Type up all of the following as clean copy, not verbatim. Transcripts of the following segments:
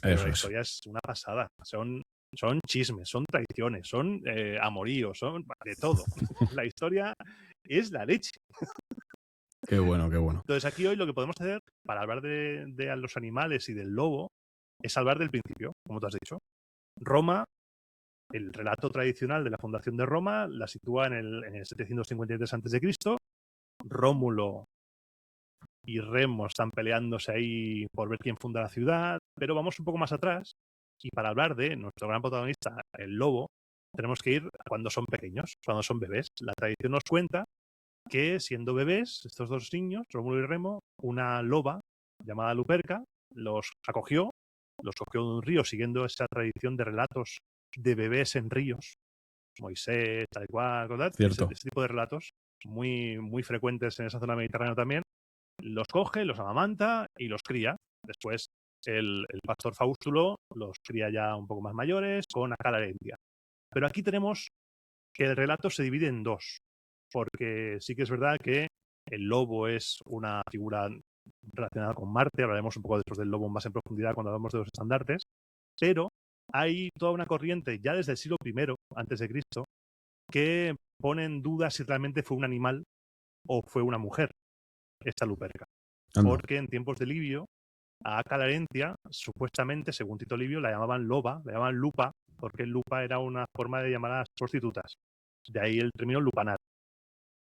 pero Eso la es. historia es una pasada. Son chismes, son traiciones, son amoríos, son de todo. La historia es la leche. Qué bueno, qué bueno. Entonces aquí hoy lo que podemos hacer para hablar de los animales y del lobo es hablar del principio, como tú has dicho. Roma, el relato tradicional de la fundación de Roma la sitúa en el 753 a.C. Rómulo y Remo están peleándose ahí por ver quién funda la ciudad, pero vamos un poco más atrás y para hablar de nuestro gran protagonista, el lobo, tenemos que ir a cuando son pequeños, cuando son bebés. La tradición nos cuenta que siendo bebés, estos dos niños, Rómulo y Remo, una loba llamada Luperca los cogió de un río siguiendo esa tradición de relatos de bebés en ríos, Moisés, tal cual, ¿verdad? Ese Cierto. tipo de relatos muy, muy frecuentes en esa zona mediterránea también. Los coge, los amamanta y los cría. Después el pastor Faustulo los cría ya un poco más mayores con Acalarentia. Pero aquí tenemos que el relato se divide en dos, porque sí que es verdad que el lobo es una figura relacionada con Marte, hablaremos un poco después del lobo más en profundidad cuando hablamos de los estandartes, pero hay toda una corriente ya desde el siglo I antes de Cristo que pone en duda si realmente fue un animal o fue una mujer esta Luperca, Anda. porque en tiempos de Livio a Calarentia, supuestamente, según Tito Livio, la llamaban loba, la llamaban lupa, porque lupa era una forma de llamar a las prostitutas. De ahí el término lupanar.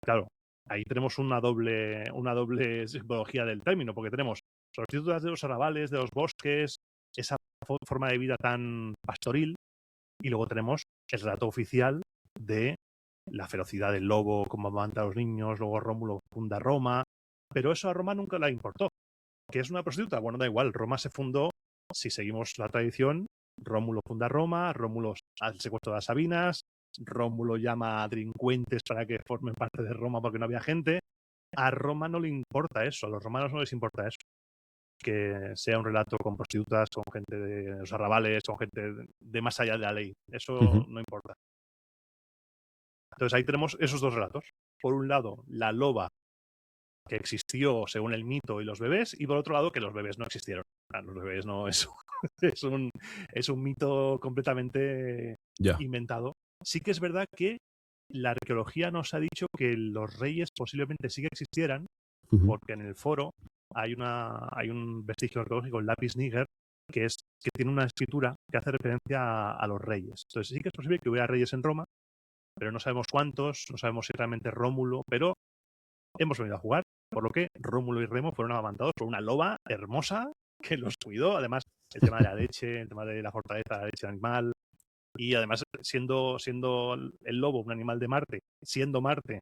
Claro, ahí tenemos una doble simbología del término, porque tenemos prostitutas de los arrabales, de los bosques, esa forma de vida tan pastoril, y luego tenemos el relato oficial de la ferocidad del lobo, cómo amamanta a los niños, luego Rómulo funda Roma, pero eso a Roma nunca la importó. ¿Qué es una prostituta? Bueno, da igual, Roma se fundó, si seguimos la tradición, Rómulo funda Roma, Rómulo hace el secuestro de las Sabinas, Rómulo llama a delincuentes para que formen parte de Roma porque no había gente. A Roma no le importa eso, a los romanos no les importa eso. Que sea un relato con prostitutas, con gente de los arrabales, con gente de más allá de la ley. Eso no importa. Entonces ahí tenemos esos dos relatos. Por un lado, la loba que existió según el mito y los bebés, y por otro lado que los bebés no existieron. Los bebés no es, es un mito completamente Ya. inventado. Sí que es verdad que la arqueología nos ha dicho que los reyes posiblemente sí que existieran, porque en el foro hay un vestigio arqueológico, el lápiz níger, que tiene una escritura que hace referencia a los reyes. Entonces sí que es posible que hubiera reyes en Roma, pero no sabemos cuántos, no sabemos si realmente Rómulo, pero hemos venido a jugar, por lo que Rómulo y Remo fueron amamantados por una loba hermosa que los cuidó. Además, el tema de la leche, el tema de la fortaleza de la leche animal, y además siendo el lobo un animal de Marte, siendo Marte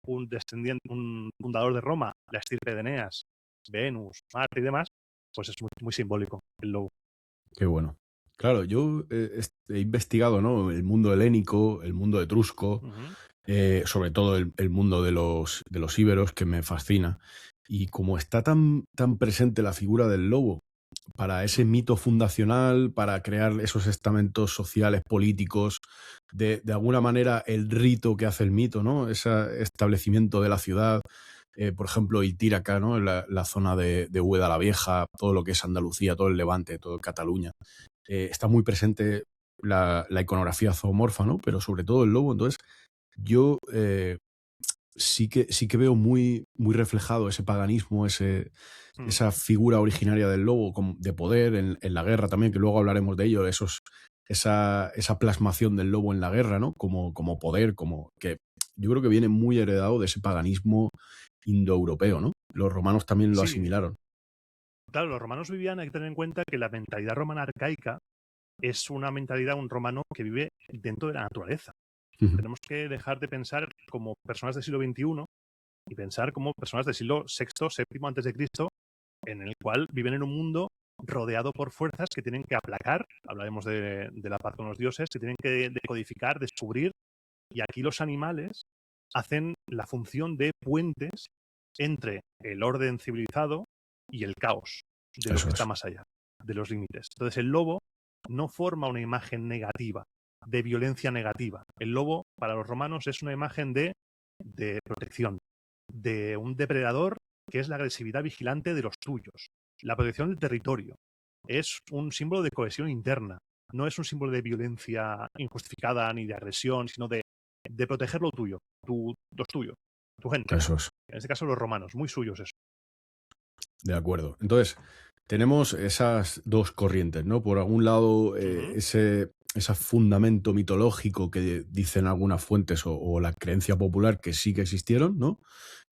un descendiente, un fundador de Roma, la estirpe de Eneas, Venus, Marte y demás, pues es muy, muy simbólico el lobo. Qué bueno. Claro, yo he investigado, ¿no? El mundo helénico, el mundo etrusco, sobre todo el mundo de los íberos, que me fascina. Y como está tan presente la figura del lobo para ese mito fundacional, para crear esos estamentos sociales, políticos, de alguna manera el rito que hace el mito, ¿no? Ese establecimiento de la ciudad, por ejemplo, Itíraca, ¿no? La zona de Úbeda la Vieja, todo lo que es Andalucía, todo el Levante, todo Cataluña. Está muy presente la iconografía zoomorfa, ¿no? Pero sobre todo el lobo. Entonces, yo sí que veo muy, muy reflejado ese paganismo, esa figura originaria del lobo de poder en la guerra también, que luego hablaremos de ello, esa plasmación del lobo en la guerra, ¿no? Como poder, que yo creo que viene muy heredado de ese paganismo indoeuropeo, ¿no? Los romanos también lo Sí, asimilaron. claro, los romanos vivían, hay que tener en cuenta que la mentalidad romana arcaica es una mentalidad, un romano que vive dentro de la naturaleza. Ujú. Tenemos que dejar de pensar como personas del siglo XXI y pensar como personas del siglo VI, VII antes de Cristo, en el cual viven en un mundo rodeado por fuerzas que tienen que aplacar, hablaremos de la paz con los dioses, que tienen que decodificar, descubrir, y aquí los animales hacen la función de puentes entre el orden civilizado y el caos de lo Eso que está es. más allá, de los límites. Entonces el lobo no forma una imagen negativa, de violencia negativa. El lobo para los romanos es una imagen de protección, de un depredador que es la agresividad vigilante de los tuyos, la protección del territorio. es un símbolo de cohesión interna. No es un símbolo de violencia injustificada ni de agresión, sino de proteger lo tuyo, los tuyos, tu gente. Eso es. En este caso los romanos, muy suyos eso. De acuerdo. Entonces, tenemos esas dos corrientes, ¿no? Por algún lado, ese fundamento mitológico que dicen algunas fuentes o la creencia popular que sí que existieron, ¿no?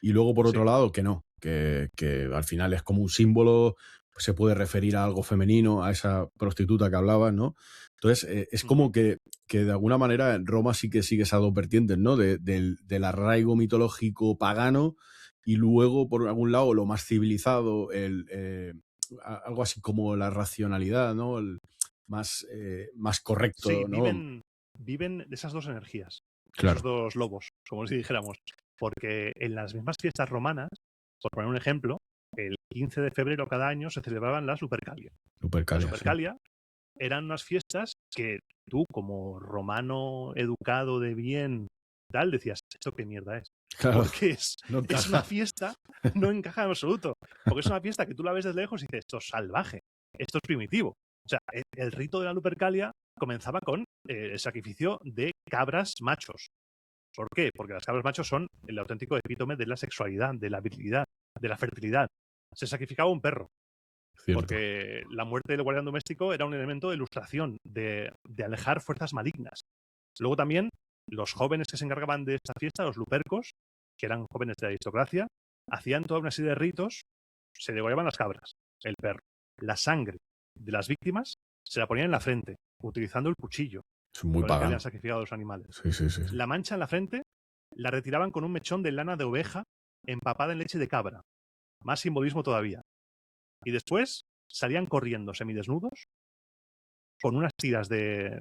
Y luego, por otro lado, que no, que al final es como un símbolo, se puede referir a algo femenino, a esa prostituta que hablabas, ¿no? Entonces, es como que de alguna manera en Roma sí que sigue esas dos vertientes, ¿no? Del arraigo mitológico pagano y luego, por algún lado, lo más civilizado, algo así como la racionalidad, ¿no? El más correcto, Sí, ¿no? viven de esas dos energías, Claro. esos dos lobos, como si dijéramos. Porque en las mismas fiestas romanas, por poner un ejemplo, el 15 de febrero cada año se celebraban las Lupercalia. Lupercalia, Las Lupercalia eran unas fiestas que tú, como romano educado de bien, tal, decías, ¿esto qué mierda es? Claro, Porque es una fiesta, no encaja en absoluto. Porque es una fiesta que tú la ves desde lejos y dices, esto es salvaje, esto es primitivo. O sea, el rito de la Lupercalia comenzaba con el sacrificio de cabras machos. ¿Por qué? Porque las cabras machos son el auténtico epítome de la sexualidad, de la virilidad, de la fertilidad. Se sacrificaba un perro. Cierto. Porque la muerte del guardián doméstico era un elemento de ilustración, de alejar fuerzas malignas. Luego también los jóvenes que se encargaban de esta fiesta, los lupercos, que eran jóvenes de la aristocracia, hacían toda una serie de ritos, se degollaban las cabras, el perro. La sangre de las víctimas se la ponían en la frente, utilizando el cuchillo Es muy con el que pagano. habían sacrificado a los animales. Sí. La mancha en la frente la retiraban con un mechón de lana de oveja empapada en leche de cabra. Más simbolismo todavía. Y después salían corriendo semidesnudos con unas tiras de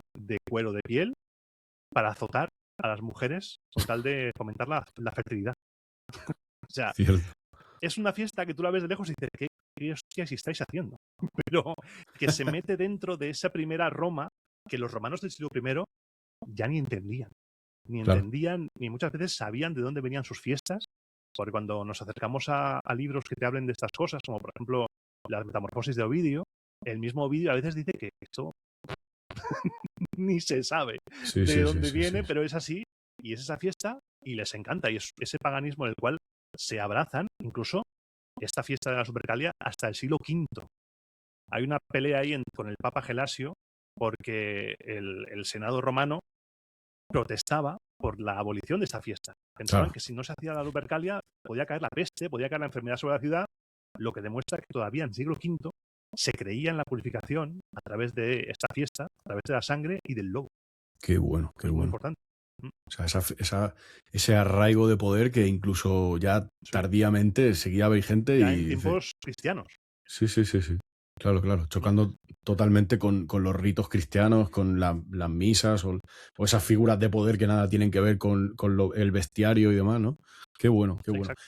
cuero de piel para azotar a las mujeres con tal de fomentar la fertilidad. O sea, Cierto. es una fiesta que tú la ves de lejos y dices, ¿qué hostias estáis haciendo? Pero que se mete dentro de esa primera Roma que los romanos del siglo I ya ni entendían. Ni muchas veces sabían de dónde venían sus fiestas, porque cuando nos acercamos a libros que te hablen de estas cosas, como por ejemplo las Metamorfosis de Ovidio, el mismo Ovidio a veces dice que esto ni se sabe de dónde viene, pero es así, y es esa fiesta, y les encanta, y es ese paganismo en el cual se abrazan, incluso esta fiesta de la Supercalia, hasta el siglo V. Hay una pelea ahí con el Papa Gelasio, porque el Senado romano protestaba por la abolición de esta fiesta. Pensaban que si no se hacía la Lupercalia podía caer la peste, podía caer la enfermedad sobre la ciudad, lo que demuestra que todavía en siglo V se creía en la purificación a través de esta fiesta, a través de la sangre y del lobo. Qué bueno, qué es muy bueno. importante. O sea, ese arraigo de poder que incluso ya tardíamente seguía vigente. Ya en tiempos cristianos. Sí. Claro. Chocando totalmente con los ritos cristianos, con las misas o esas figuras de poder que nada tienen que ver con el bestiario y demás, ¿no? Qué bueno. Exacto.